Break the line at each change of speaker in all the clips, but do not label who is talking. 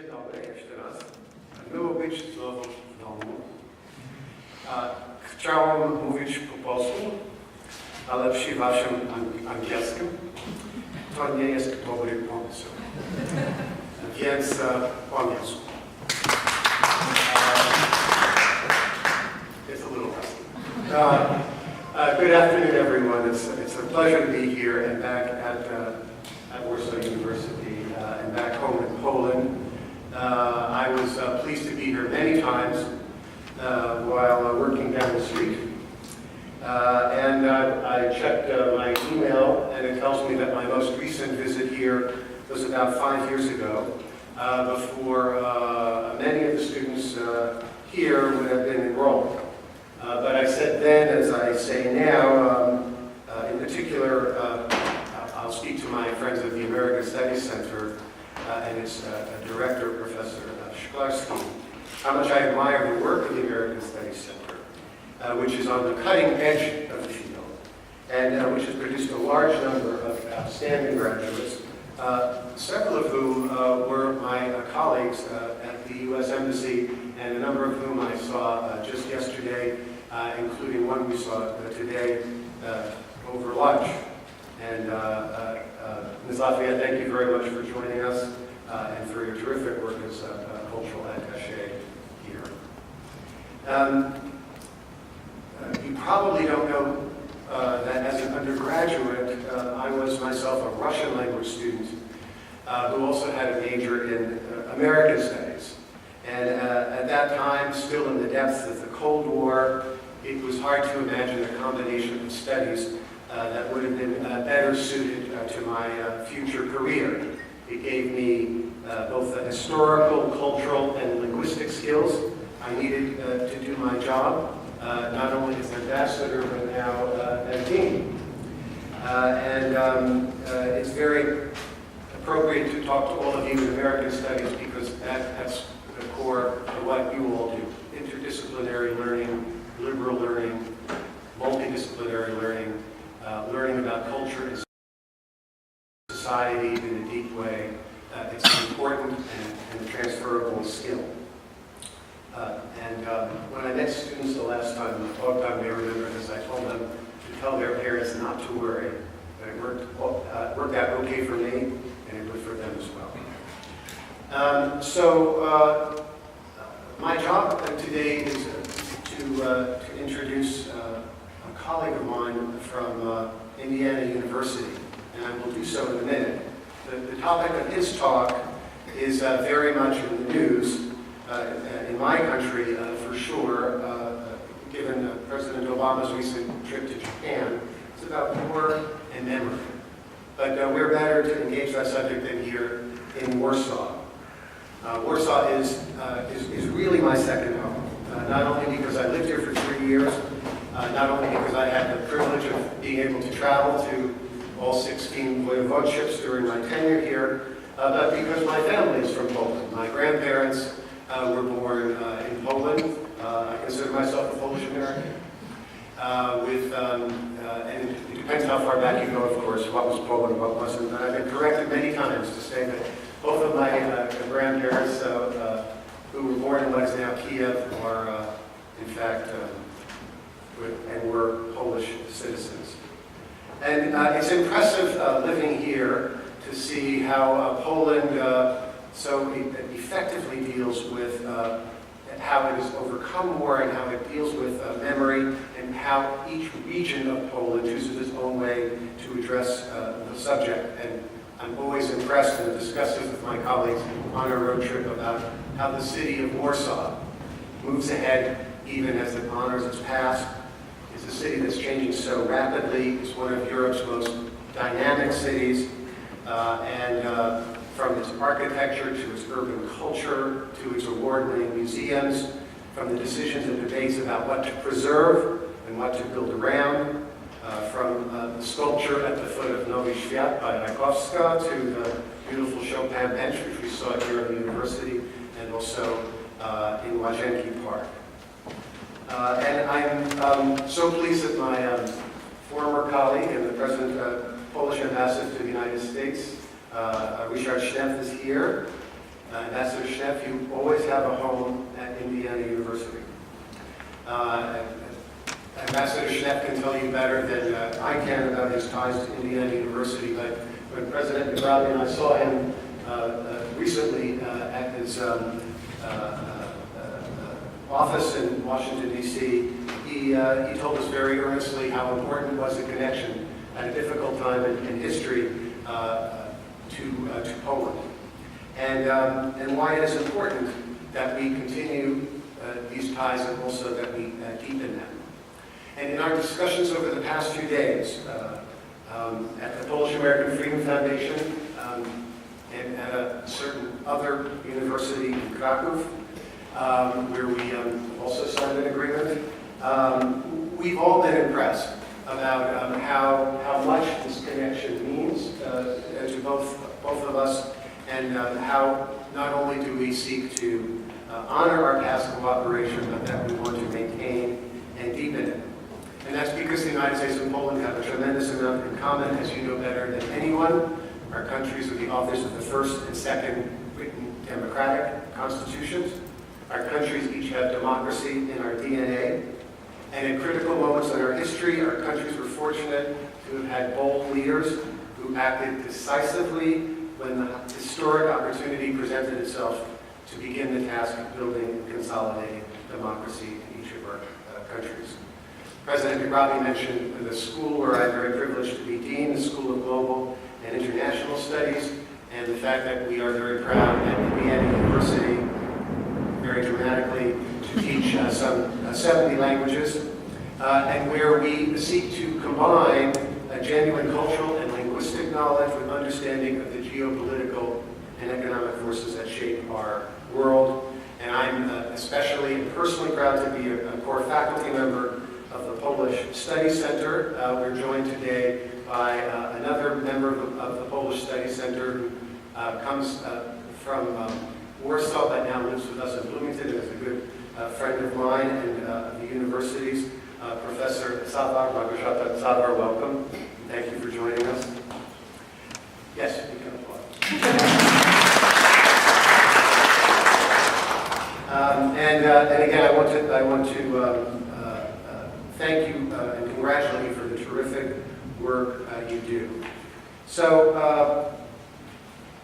Dzień dobry, jeszcze raz. Miło być znowu w domu. Chciałem mówić po polsku, ale przy waszym angielskim to nie jest dobry pomysł. Więc po angielsku. It's a little rusty. Good afternoon, everyone. It's a pleasure to be here and back at Warsaw University and back home in Poland. I was pleased to be here many times while working down the street. And I checked my email, and it tells me that my most recent visit here was about 5 years ago, before many of the students here would have been enrolled. But I said then, as I say now, in particular, I'll speak to my friends at the American Studies Center and its director, Professor Szklarski, how much I admire the work of the American Studies Center, which is on the cutting edge of the field, and which has produced a large number of outstanding graduates, several of whom were my colleagues at the U.S. Embassy, and a number of whom I saw just yesterday, including one we saw today over lunch. And Ms. Lafayette, thank you very much for joining us and for your terrific work as a cultural attaché here. You probably don't know that as an undergraduate, I was myself a Russian language student who also had a major in American Studies. And at that time, still in the depths of the Cold War, it was hard to imagine a combination of studies that would have been better suited to my future career. It gave me both the historical, cultural, and linguistic skills I needed to do my job, not only as ambassador, but now as dean. It's very appropriate to talk to all of you in American Studies because that's the core of what you all do. Interdisciplinary learning, liberal learning, multidisciplinary learning, learning about culture and society in a deep way. It's an important and transferable skill. When I met students the last time, the talk time, they remembered as I told them to tell their parents not to worry. That it worked out okay for me, and it would for them as well. My job today is to introduce a colleague of mine from Indiana University, and I will do so in a minute. The topic of his talk is very much in the news in my country, for sure, given President Obama's recent trip to Japan. It's about war and memory. But we're better to engage that subject than here in Warsaw. Warsaw is really my second home, not only because I lived here for 3 years, not only because I had the privilege of being able to travel to all 16 voivodeships during my tenure here, but because my family is from Poland. My grandparents were born in Poland. I consider myself a Polish American. And it depends how far back you go, of course, what was Poland, what wasn't. But I've been corrected many times to say that both of my grandparents who were born in what is now Kiev are, in fact, and were Polish citizens. And it's impressive living here to see how Poland so effectively deals with how it has overcome war and how it deals with memory and how each region of Poland chooses its own way to address the subject. And I'm always impressed and discuss this with my colleagues on a road trip about how the city of Warsaw moves ahead even as it honors its past. It's a city that's changing so rapidly. It's one of Europe's most dynamic cities. From its architecture to its urban culture to its award-winning museums, from the decisions and debates about what to preserve and what to build around, from the sculpture at the foot of Nowy Świat by Rakowska to the beautiful Chopin bench, which we saw here at the university, and also in Łazienki Park. And I'm so pleased that my former colleague and the present Polish ambassador to the United States, Richard Schneff, is here. Ambassador Schneff, you always have a home at Indiana University. Ambassador Schneff can tell you better than I can about his ties to Indiana University, but when President McRobbie and I saw him recently at his office in Washington, D.C., he told us very earnestly how important was the connection at a difficult time in history to Poland, and why it is important that we continue these ties and also that we deepen them. And in our discussions over the past few days at the Polish American Freedom Foundation and at a certain other university in Krakow, where we also signed an agreement, we've all been impressed about how much this connection means to both of us, and how not only do we seek to honor our past cooperation, but that we want to maintain and deepen it. And that's because the United States and Poland have a tremendous amount in common, as you know better than anyone. Our countries are the authors of the first and second written democratic constitutions. Our countries each have democracy in our DNA. And in critical moments in our history, our countries were fortunate to have had bold leaders who acted decisively when the historic opportunity presented itself to begin the task of building and consolidating democracy in each of our countries. President McRobbie mentioned the school where I'm very privileged to be dean, the School of Global and International Studies, and the fact that we are very proud at Indiana University, very dramatically, to teach some 70 languages, and where we seek to combine a genuine cultural and linguistic knowledge with understanding of the geopolitical and economic forces that shape our world. And I'm especially and personally proud to be a core faculty member of the Polish Study Center. We're joined today by another member of the Polish Study Center who comes from Warsaw, but now lives with us in Bloomington, and is a good friend of mine and of the university's, Professor Savar Małgorzata. Savar, welcome. Thank you for joining us. Yes, you can applaud. And again, I want to thank you and congratulate you for the terrific work you do. So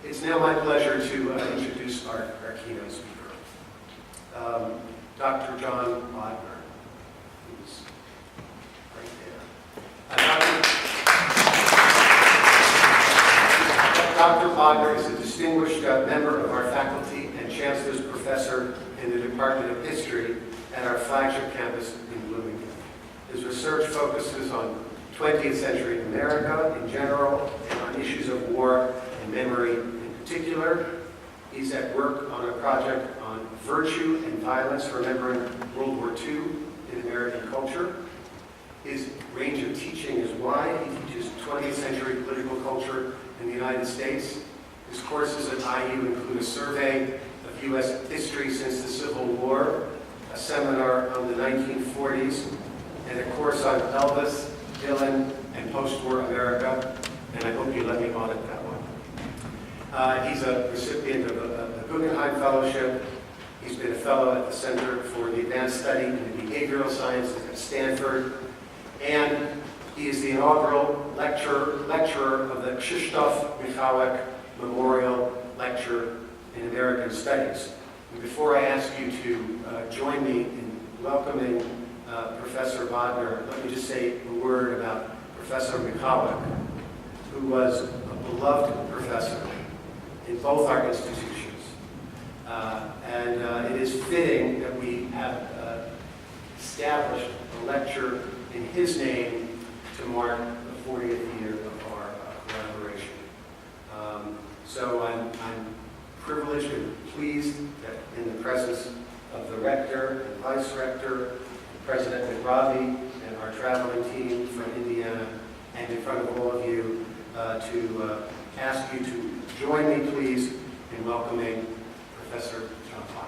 it's now my pleasure to introduce our keynote speaker, Dr. John Bodner, who's right there. Dr. Bodner is a distinguished member of our faculty and Chancellor's Professor in the Department of History at our flagship campus in Bloomington. His research focuses on 20th century America in general and on issues of war and memory in particular. He's at work on a project on virtue and violence, remembering World War II in American culture. His range of teaching is wide. He teaches 20th century political culture in the United States. His courses at IU include a survey of U.S. history since the Civil War, a seminar on the 1940s, and a course on Elvis, Dylan, and post-war America. And I hope you let me audit that one. He's a recipient of the Guggenheim Fellowship. He's been a fellow at the Center for the Advanced Study in Behavioral Sciences at Stanford. And he is the inaugural lecturer of the Krzysztof Michałek Memorial Lecture in American Studies. And before I ask you to join me in welcoming Professor Bodner, let me just say a word about Professor Michałek, who was a beloved professor in both our institutions. And it is fitting that we have established a lecture in his name to mark the 40th year of our collaboration. So I'm privileged and pleased that in the presence of the rector and vice rector, President McRobbie, and our traveling team from Indiana, and in front of all of you, to ask you to join me, please, in welcoming Professor John Bodner.